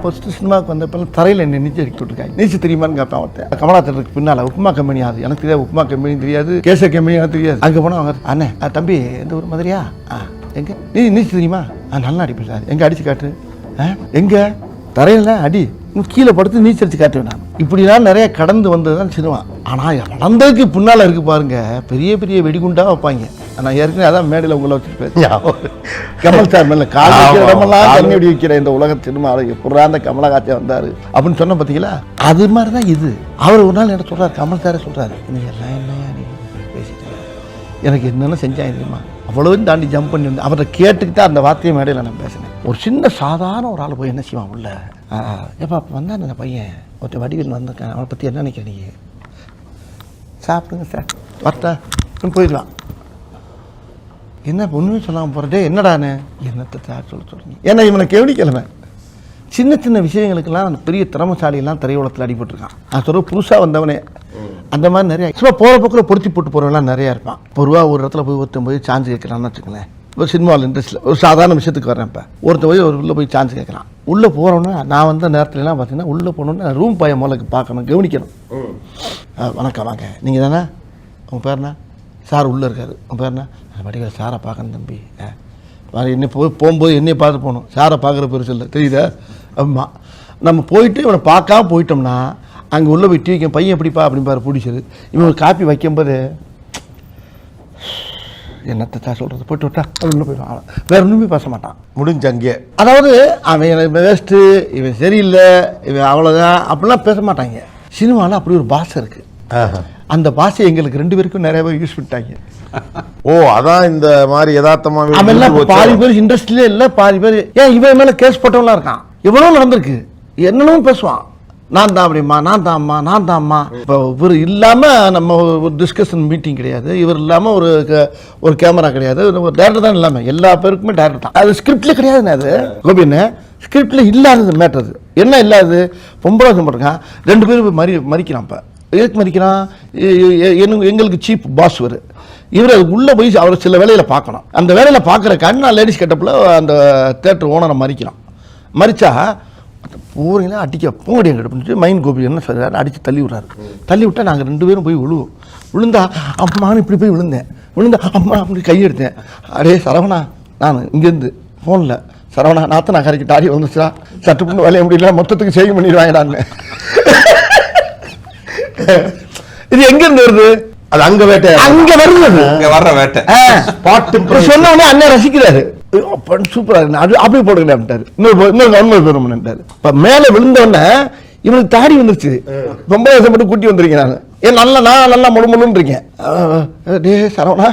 First சினிமாவுக்கு வந்தப்போ தரையில் என்ன நீச்சல் அடிக்க விட்டுருக்காங்க. நீச்சல் தெரியுமான்னு கேட்பேன் அவர்கிட்ட. கமலா தேட்டருக்கு பின்னால் உப்புமா கம்பெனி, அது எனக்கு தெரியாது. உப்புமா கம்பெனி தெரியாது, கேச கம்பெனி எனக்கு தெரியாது. அங்கே போனால் அவங்க அண்ணே தம்பி எந்த ஒரு மாதிரியா எங்கே நீச்சல் தெரியுமா? நல்லா அடிப்பேன் சார். எங்கே அடித்து காட்டு? எங்கே தரையில் அடி, கீழே படுத்து நீச்சல் அடிச்சு காட்டுவேன் நான். இப்படிலாம் நிறைய கடந்து வந்தது தான் சினிமா. ஆனால் வளர்ந்ததுக்கு பின்னால் இருக்கு பாருங்க, பெரிய பெரிய வெடிகுண்டாக வைப்பாங்க. நான் ஏற்கனவே அதான் மேடையில் உங்களை வச்சுருப்பேன். கமல் சார் மேலே காலையில் இடமெல்லாம் தண்ணி வெடி வைக்கிற இந்த உலக சினிமாவில் எப்படா அந்த கமலஹாசன் வந்தார் அப்படின்னு சொன்ன பார்த்தீங்களா? அது மாதிரி தான் இது. அவர் ஒரு நாள் என்ன சொல்கிறார், கமல் சாரே சொல்கிறாரு, நீ எல்லாம் என்னையா நீ பேசிட்டு எனக்கு என்னென்ன செஞ்சாங்க தெரியுமா? அவ்வளோவும் தாண்டி ஜம்ப் பண்ணி வந்து அவரை கேட்டுக்கிட்டு அந்த வார்த்தையை மேடையில் நான் பேசினேன். ஒரு சின்ன சாதாரண ஒரு ஆள் போய் என்ன செய்வான் உள்ள, எப்போ அப்போ வந்தான் அந்த பையன் ஒருத்தர் வடிவில் வந்திருக்கேன், அவனை பற்றி என்ன நினைக்கிறீங்க? சாப்பிடுங்க சார் வரட்டா போயிடலாம். என்ன ஒன்றுமே சொல்லாமல் போகிறதே என்னடான்னு என்னத்தை சார் சொல்கிறீங்க? ஏன்னா இவனை கவனிக்கலமே. சின்ன சின்ன விஷயங்களுக்கெல்லாம் பெரிய திறமசாலியெல்லாம் திரையுலகத்தில் அடிபட்டுருக்கான். நான் சொல்ல புதுசாக வந்தவனே அந்த மாதிரி நிறையா சும்மா போகிற போக்கில் பொருத்தி போட்டு போகிறவங்களாம் நிறையா இருப்பான். பொதுவாக ஒரு இடத்துல போய் ஒருத்தன் போய் சான்ஸ் கேட்கலான்னு வச்சுக்கலேன். ஒரு சினிமாவில் இண்டஸ்ட்ரியில் ஒரு சாதாரண விஷயத்துக்கு வரேன். இப்போ ஒருத்தர் போய் ஒரு உள்ளே போய் சான்ஸ் கேட்குறான். உள்ளே போகிறோன்னா நான் வந்த நேரத்துலலாம் பார்த்தீங்கன்னா உள்ளே போனோன்னா ரூம் பைய முதலுக்கு பார்க்கணும், கவனிக்கணும். வணக்கம் வாங்க, நீங்கள் தானே? உங்கள் பேர்னா? சார் உள்ளே இருக்காரு. உங்கள் பேர்னா? வடிவேல் சாரை பார்க்கணும் தம்பி. என்னை போகும்போது என்னையை பார்த்து போகணும், சாரை பார்க்குற பெருசு இல்லை, தெரியுதா? ஆமாம். நம்ம போயிட்டு இவனை பார்க்காம போயிட்டோம்னா அங்கே உள்ளே போய் டீ வைக்க பையன் எப்படிப்பா அப்படின்பாரு பிடிச்சது. இவன் ஒரு காப்பி வைக்கும்போது என்னத்தை தான் சொல்கிறது, போய்ட்டு விட்டா உள்ளே போயிடுவான். வேறு ஒன்றுமே பேச மாட்டான். முடிஞ்ச அங்கே. அதாவது அவன் வேஸ்ட்டு, இவன் சரியில்லை, இவன் அவ்வளோதான் அப்படிலாம் பேச மாட்டாங்க. சினிமாவில் அப்படி ஒரு பாஷை இருக்குது. அந்த பாஷை எங்களுக்கு 2 பேருக்கும் நிறைய பேர் யூஸ் பண்ணிட்டாங்க. ஓ, அதான் இந்த மாதிரி யதார்த்தமாக அவெல்லாம் பாதி பேர் இண்டஸ்ட்ரியிலே இல்லை, பாதி பேர் ஏன் இவன் மேலே கேஸ் போட்டவங்களாம் இருக்கான். எவ்வளோ நடந்திருக்கு, என்னென்னவும் பேசுவான். நான் தான் அப்படிம்மா, நான் தான்ம்மா, நான் தான்ம்மா. இப்போ இவர் இல்லாமல் நம்ம ஒரு டிஸ்கஷன் மீட்டிங் கிடையாது, இவர் இல்லாமல் ஒரு கேமரா கிடையாது, ஒரு டேரக்டர் தான் இல்லாமல் எல்லா பேருக்குமே டேரக்டர் தான். அது ஸ்கிரிப்டில் கிடையாதுண்ணே. அது கோபின்னு ஸ்கிரிப்டில் இல்லாதது மேட்டர். என்ன இல்லாது? பொம்பளை சொல்லிருக்கான் 2 பேரும் மறிக்கிறான். இப்போ எதுக்கு மறிக்கிறான்? எங்களுக்கு சீப் பாஸ் வரு இவர் அது உள்ளே போய் அவர் சில வேலையில் பார்க்கணும். அந்த வேலையில் பார்க்குறக்காண்டி நான் லேடிஸ் கெட்டப்பில் அந்த தேட்டர் ஓனரை மறிக்கிறான். மறிச்சா போகிறீங்களா அடிக்க போங்கடி எங்கிட்ட பண்ணிட்டு மைண்ட் கோபி என்ன சொல்கிறாரு, அடித்து தள்ளி விட்றாரு. தள்ளி விட்டால் நாங்கள் 2 பேரும் போய் விழுவோம். விழுந்தா அம்மானு இப்படி போய் விழுந்தா அம்மா அப்படி கையெடுத்தேன். அடே சரவணா, நான் இங்கேருந்து ஃபோனில் சரவணா நாத்தனா கரைக்கு டாடி வந்துச்சா, சட்டு பண்ணு வேலைய முடியல, மொத்தத்துக்கு சேவ் பண்ணிடுவாங்கடான்னு. இது எங்கேருந்து வருது? அது அங்கே வேட்டை, அங்கே வருது, அங்கே வர்ற வேட்டை. பாட்டு சொன்னோடனே அண்ணன் ரசிக்கிறாரு, சூப்பரா இருக்கு, அது அப்படியே போடுங்க அப்படின்ட்டாரு. இன்னொரு பெருமன்ட்டாரு. இப்போ மேலே விழுந்தோடனே இவனுக்கு தாடி வந்துருச்சு. ரொம்ப வருஷம் மட்டும் கூட்டி வந்துருக்கேன் நான். நான் நல்லா முழுமுழுன்னு இருக்கேன். டே சரவணா,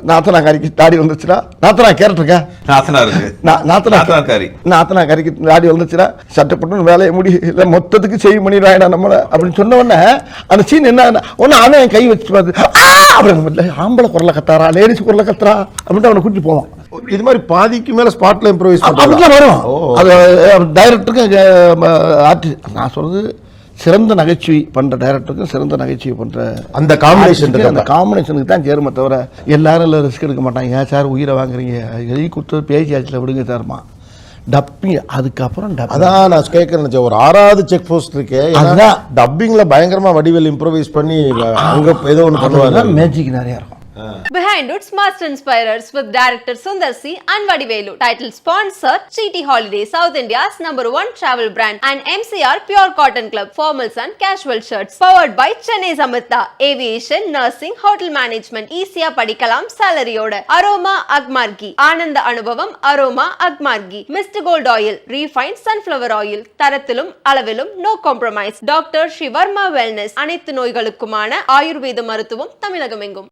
நாத்தனா கறிக்கு தாடி வந்துச்சுடா, நாத்தனா கேரட் இருக்கா, நாத்தனா கறிக்கு தாடி வந்துச்சுடா, சட்டப்பட்டு வேலையை முடி இல்லை மொத்தத்துக்கு செய்ய பண்ணிடுறாங்கடா நம்மளை அப்படின்னு சொன்ன உடனே அந்த சீன் என்ன ஒன்று அவன் என் கை வச்சு பார்த்து அப்படி ஆம்பளை குரலை கத்தாரா, லேடிஸ் குரலை கத்துறா அப்படின்ட்டு அவனை கூட்டிட்டு போவான். இது மாதிரி பாதிக்கு மேலே ஸ்பாட்ல இம்ப்ரோவைஸ் அப்படிலாம் வரும். அது டைரக்டருக்கு ஆர்டிஸ்ட் நான் சொல்றது சிறந்த நகைச்சுவை பண்ணுற டைரக்டருக்கும் சிறந்த நகைச்சுவை பண்ணுற அந்த காம்பினேஷனுக்கு தான் சேருமே தவிர எல்லாரும் இல்லை ரிஸ்க் எடுக்க மாட்டாங்க. ஏன் சார் உயிரை வாங்குறீங்க, எழுதி கொடுத்து பேசியாச்சில் விடுங்க சார்மா டப்பிங். அதுக்கப்புறம் அதான் நான் கேட்குறேன், ஒரு 6வது செக் போஸ்ட் இருக்கு, அதுதான் டப்பிங்கில் பயங்கரமாக வடிவேல் இம்ப்ரோவைஸ் பண்ணி அங்கே ஏதோ ஒன்று பண்ணுவாங்க. மேஜிக் நிறையா இருக்கும். Behind Roots Master Inspirers with director Sundar C and Vadivelu. Title sponsor GT Holiday, South India's #1 travel brand, and MCR Pure Cotton Club formals and casual shirts. Powered by Chennai Samitha Aviation, Nursing, Hotel Management, Easya Padikalam salary oda. Aroma Agmargi, Ananda Anubavam Aroma Agmargi. Mr. Gold Oil, refined sunflower oil, தரத்திலும் அளவிலும் no compromise. Dr. Shivarma Wellness, அனைத்து நோய்களுக்குமான ஆயுர்வேத மருத்துவம் தமிழகமெங்கும்.